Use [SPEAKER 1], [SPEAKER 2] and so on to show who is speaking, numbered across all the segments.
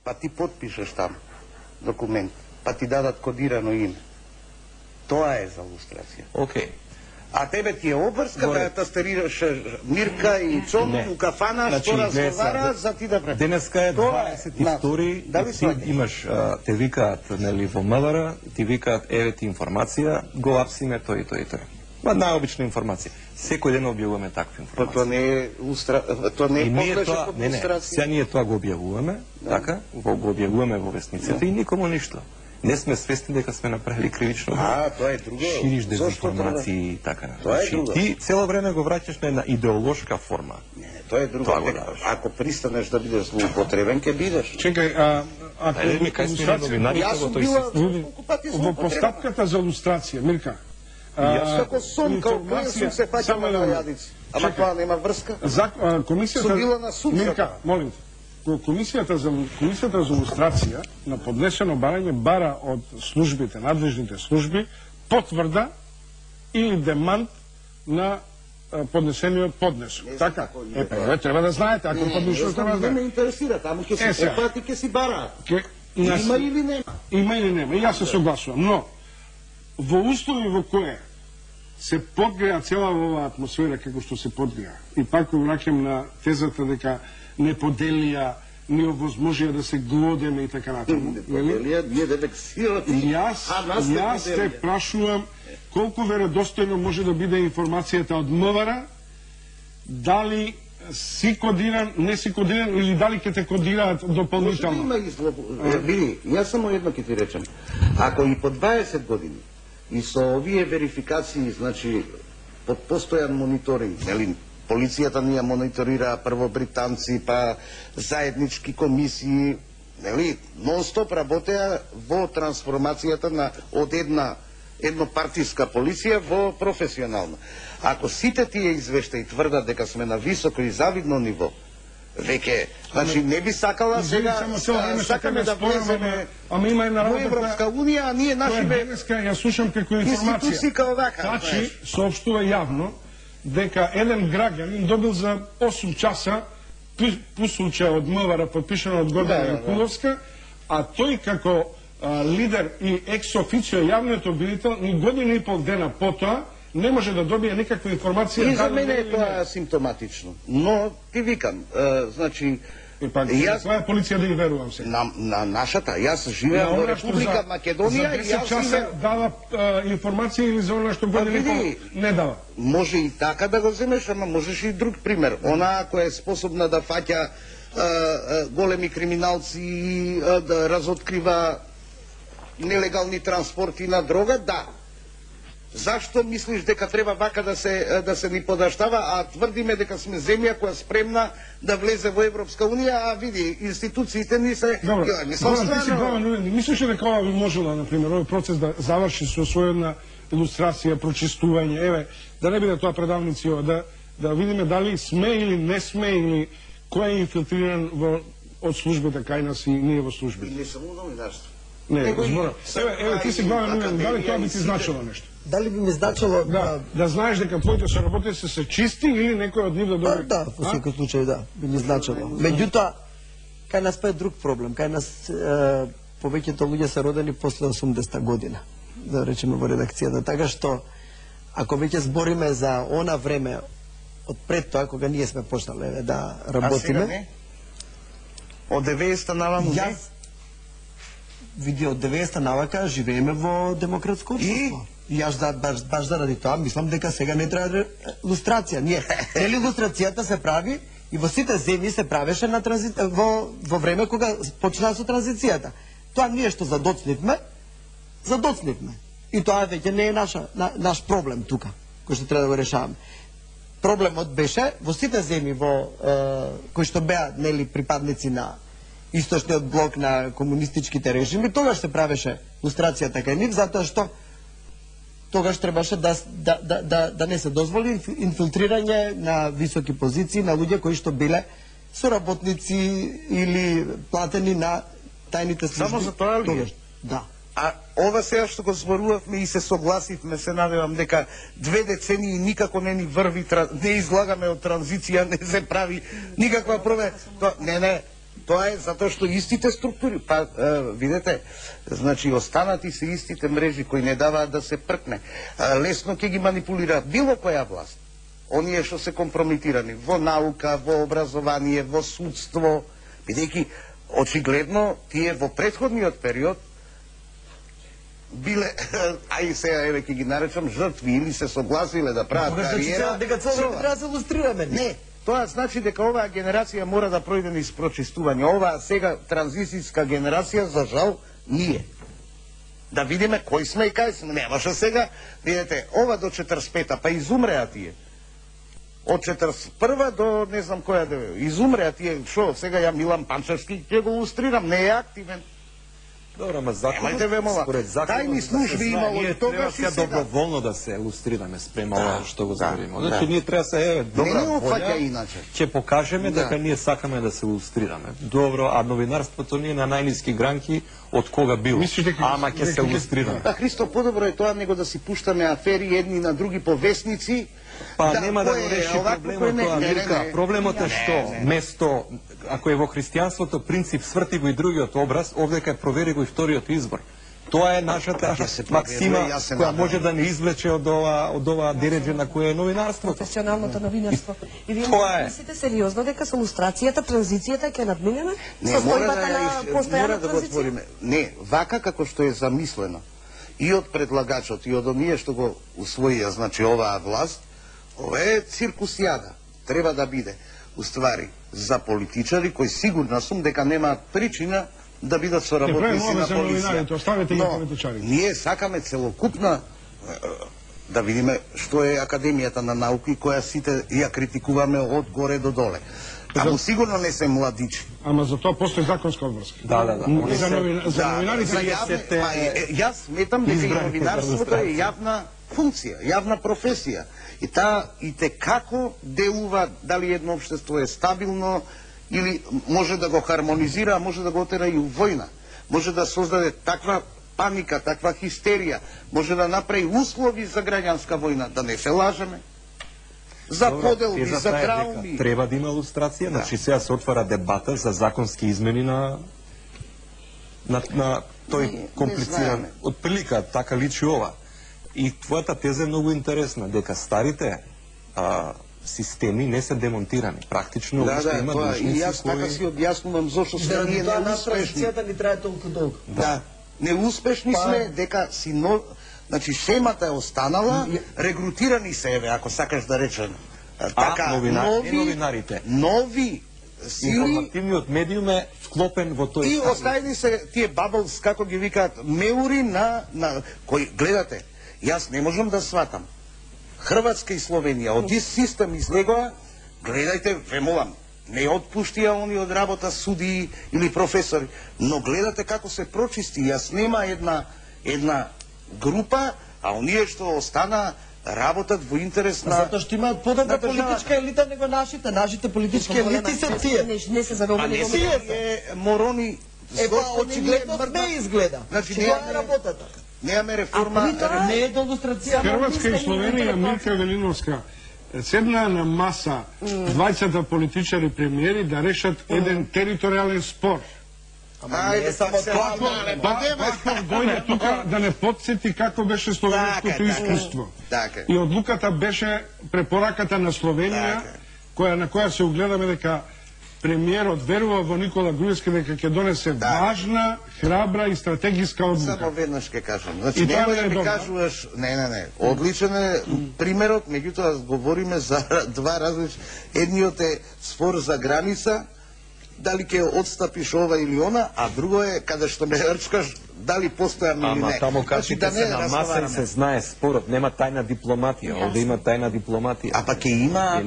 [SPEAKER 1] па ти подпишеш там документ, па ти дадат кодирано име. Тоа е за лустрација.
[SPEAKER 2] Океј.
[SPEAKER 1] А тебе ти е обврска да ја тастерираш Мирка и Цоно у кафана, што разговара за ти да прави.
[SPEAKER 2] Денеска е 22, ти имаш, те викаат, нели, во МВР, ти викаат, еве ти информација, го апсиме тој и тој и тој. Ма наобична информација. Секој ден објавуваме таква информација.
[SPEAKER 1] Тоа не е подлежи под лустрација.
[SPEAKER 2] Сега ние тоа го објавуваме, така, го објавуваме во вестниците и никому ништо. Не сме свесни дека сме направили кривично.
[SPEAKER 1] Тоа е друго.
[SPEAKER 2] Шириш дезинформации и така.
[SPEAKER 1] Тоа е друго.
[SPEAKER 2] Ти цело време го враќаш на една идеолошка форма.
[SPEAKER 1] Не, тоа е друго. Ако пристанеш да бидеш злоупотребен, ќе бидеш.
[SPEAKER 3] Чекај, ако во постапката за лустрација, Мирка,
[SPEAKER 1] јас како сум, како сум се фаќам на јадици. Ама тоа нема врска.
[SPEAKER 3] Комисијата Мирка, молим те. Комисијата за лустрација на поднесено барање бара од службите, надлежните служби, потврда или демант на поднесениот поднесок. Така? Треба да знаете, ако поднесено треба да знаете.
[SPEAKER 1] Не ме интересира, таму ќе се опати, ќе си бараат. Има или нема?
[SPEAKER 3] Има или нема, јас се согласувам, но во услови во кое се подгреа цела оваа атмосфера како што се подгреа, и пак го враќам на тезата дека не поделија, не овозможија да се глодеме и така натаму.
[SPEAKER 1] Не поделија, ние дека силата.
[SPEAKER 3] Јас те прашувам колку веродостојно може да биде информацијата од МВР, дали си кодиран, не си кодиран или дали ќе те кодираат дополнително.
[SPEAKER 1] Може да има излобу. Види, јас само едно ќе ти речем. Ако и по 20 години и со овие верификации, значи под постојан мониторинг, нели, полицијата ни ја мониторира, прво британци, па заеднички комисии, нели, нон-стоп работеа во трансформацијата од еднопартиска полиција во професионална. Ако сите тие извештаи тврдат дека сме на високо и завидно ниво, веќе, значи не би сакала сега, сакаме да влеземе во Европска унија, а ние нашите
[SPEAKER 3] ја слушам како информација. Тачи соопштува јавно дека еден граѓанин добил за 8 часа пусулче од МВР подпишано од Гордана Јанкуловска, а тој како лидер и екс-официо јавниот обвинител ни година и пол дена потоа не може да добие никаква информација.
[SPEAKER 1] И за мене е тоа симптоматично. Но ти викам, значи
[SPEAKER 3] Која полиција да ја верувам се?
[SPEAKER 1] На нашата. Јас живеам во Република Македонија и јас
[SPEAKER 3] живеам... дава информација или за она што година и пол не дава?
[SPEAKER 1] Може и така да го земеш, ама можеш и друг пример. Она која е способна да фаќа големи криминалци и да разоткрива нелегални транспорти на дрога, да. Зашто мислиш дека треба вака да се ни подаштава, а тврдиме дека сме земја која спремна да влезе во Европска унија, а види, институциите ни се...
[SPEAKER 3] Добро, ти си главен, мислиш ли дека ова би можела, например, овој процес да заврши со своја илустрација, прочистување, еве, да не биде тоа предавници, да видиме дали сме или не сме, или кој е инфилтриран од службите кај нас и ние во службите?
[SPEAKER 1] Не само новинарство.
[SPEAKER 3] Не, збора. Еве, ти си главен, дали тоа би ти значило нешто?
[SPEAKER 4] Дали би ми значило
[SPEAKER 3] да знаеш дека твоите соработници се чисти или некој од нив да добре?
[SPEAKER 4] Да, во секој случај да, би ми значило. Меѓутоа, кај нас па е друг проблем. Кај нас повеќето луѓе се родени после 80-та година, да речеме во редакцијата, така што ако веќе збориме за она време од пред тоа кога ние сме почнале да работиме.
[SPEAKER 1] Од 90-та наваму?
[SPEAKER 4] Види, од 90-та навака живееме во демократско општество. И јас баш заради тоа мислам дека сега не треба лустрација. Нели лустрацијата се прави и во сите земји се правеше на во време кога почна со транзицијата. Тоа ние што задоцнивме. И тоа веќе не е наш проблем тука, кој што треба да го решаваме. Проблемот беше во сите земји кои што беа нели припадници на источниот блок на комунистичките режими, тогаш се правеше лустрацијата кај нив, затоа што тогаш требаше да не се дозволи инфилтрирање на високи позиции на луѓе кои што биле соработници или платени на тајните служби.
[SPEAKER 1] Само за тоа ли?
[SPEAKER 4] Да.
[SPEAKER 1] А ова сега што го зборувавме и се согласивме, се надевам дека 2 децении никако не ни врви, не излагаме од транзиција, не се прави никаква промена. Не, Тоа е затоа што истите структури, па видете, значи останати се истите мрежи кои не даваат да се пркне. Лесно ќе ги манипулираат било која власт. Оние што се компрометирани во наука, во образование, во судство, бидејќи очигледно тие во претходниот период биле, ај сега еве ќе ги наречам жртви или се согласиле да прават кариера.
[SPEAKER 4] Дека цело треба да се илустрираме.
[SPEAKER 1] Не, тоа значи дека оваа генерација мора да пројде низ прочистување. Оваа сега транзицијска генерација, за жал, ние. Да видиме кој сме и кај сме. Немаше сега, видите, ова до 45-та, па изумреа тие. Од 41-та до не знам која да изумреа тие, шо, сега ја Милан Панчевски ќе го илустрирам, не е активен.
[SPEAKER 2] Добро, ама законот,
[SPEAKER 1] според тајни служби имало и тогаш и сега.
[SPEAKER 2] Доброволно да се илустрираме спрема ова што го збориме. Значи ние треба се добра волја, ќе покажеме дека ние сакаме да се илустрираме. Добро, а новинарството ни е на најниски гранки од кога било. Ама ќе се илустрираме.
[SPEAKER 1] Па Христо, подобро е тоа него да си пуштаме афери едни на други по весници.
[SPEAKER 2] Па нема да го реши проблемот тоа, Мирка. Проблемот е што место, ако е во христијанството принцип сврти го и другиот образ, овдека провери го и вториот избор. Тоа е нашата максима која може да не извлече од ова дереđе на која е новинарството.
[SPEAKER 5] Професионалното новинарство. И вие мислите сериозно дека со лустрацијата, транзицијата ќе надминеме? Со стојбата на постојана транзиција?
[SPEAKER 1] Не, вака како што е замислено и од предлагачот и од оние што го усвоија, значи оваа власт, ова е циркусијада. Треба да биде, уствари, за политичари кои сигурна сум дека немаат причина да бидат соработници на полиција. Но ние сакаме целокупна да видиме што е Академијата на науки која сите ја критикуваме од горе до доле. Таму сигурно не се младичи.
[SPEAKER 3] Ама за тоа постои законска обврска.
[SPEAKER 2] Да.
[SPEAKER 3] За новинарите
[SPEAKER 1] јас сметам дека и новинарството е јавна функција, јавна професија. И таа и те како делува, дали едно општество е стабилно или може да го хармонизира, може да го отера и у војна. Може да создаде таква паника, таква хистерија, може да направи услови за граѓанска војна, да не се лажеме. За поделби, за трауми.
[SPEAKER 2] Треба да има илустрација, значи сега се отвара дебата за законски измени на тој комплициран. Од прилика така личи ова. И твојата теза е многу интересна, дека старите системи не се демонтирани. Практично уште има длъжници
[SPEAKER 1] и јас така си објаснувам зошто сме ние неуспешни.
[SPEAKER 4] Транзицијата ни трае толку долго.
[SPEAKER 1] Да, неуспешни сме дека си значи шемата е останала, регрутирани се, еве, ако сакаш да речем така,
[SPEAKER 2] новинарите.
[SPEAKER 1] Нови сили.
[SPEAKER 2] Информативниот медиум е вклопен во тој.
[SPEAKER 1] И оставени се тие баблс, како ги викаат, меури на кои гледате. Јас не можам да сватам. Хрватска и Словенија од ист систем излегоа, гледајте, ве молам, не отпуштија они од работа суди или професори, но гледате како се прочисти. Јас нема една група, а оние што остана работат во интерес на...
[SPEAKER 4] Затоа што имаат подобра политичка елита него нашите. Нашите политички елити се тие.
[SPEAKER 5] Не се задоволени.
[SPEAKER 1] А не се морони...
[SPEAKER 4] Очигледно не изгледа.
[SPEAKER 1] Значи,
[SPEAKER 4] тоа е работата.
[SPEAKER 1] Немаме реформа...
[SPEAKER 4] Не е до илустрација.
[SPEAKER 3] Хрватска и Словенија, Милка Велиновска, седнаа на маса двајцата политичари премиери да решат еден територијален спор.
[SPEAKER 1] Ајде, само
[SPEAKER 3] дојде тука да не подсети како беше словенското искуство. И одлуката беше препораката на Словенија, на која се огледаме дека премиерот верува во Никола Груевски дека ќе донесе важна, храбра и стратегиска одлука.
[SPEAKER 1] Само веднаш ќе кажам. Значи нема да ми кажуваш, не. Одличен е примерот, меѓутоа говориме за два различни. Едниот е спор за граница, дали ќе отстапиш ова или она, а друго е каде што ме рчкаш дали постојано или не.
[SPEAKER 2] Ама таму качите се на маса и се знае спорот, нема тајна дипломатија, овде има тајна дипломатија.
[SPEAKER 1] А па ќе има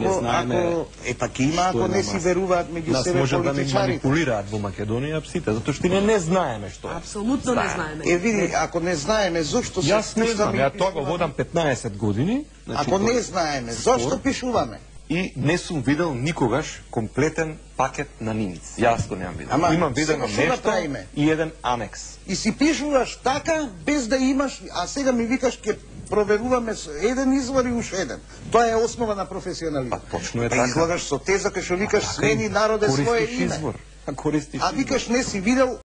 [SPEAKER 1] ако не си веруваат меѓу себе политичарите.
[SPEAKER 2] Нас може да не манипулираат во Македонија сите, затоа што не знаеме што е.
[SPEAKER 5] Апсолутно не знаеме.
[SPEAKER 1] Види, ако не знаеме зошто се
[SPEAKER 2] Јас не знам, ја тоа го водам 15 години.
[SPEAKER 1] Ако не знаеме, зошто пишуваме?
[SPEAKER 2] И не сум видел никогаш комплетен пакет на Нимиц. Јас го немам видел. Имам видено нешто и еден анекс.
[SPEAKER 1] И си пишуваш така, без да имаш, а сега ми викаш ќе проверуваме еден извор и уште еден. Тоа е основа на професионализм.
[SPEAKER 2] Точно е така.
[SPEAKER 1] Излагаш со теза кај што викаш смени народе свое име.
[SPEAKER 2] користиш.
[SPEAKER 1] А викаш не си видел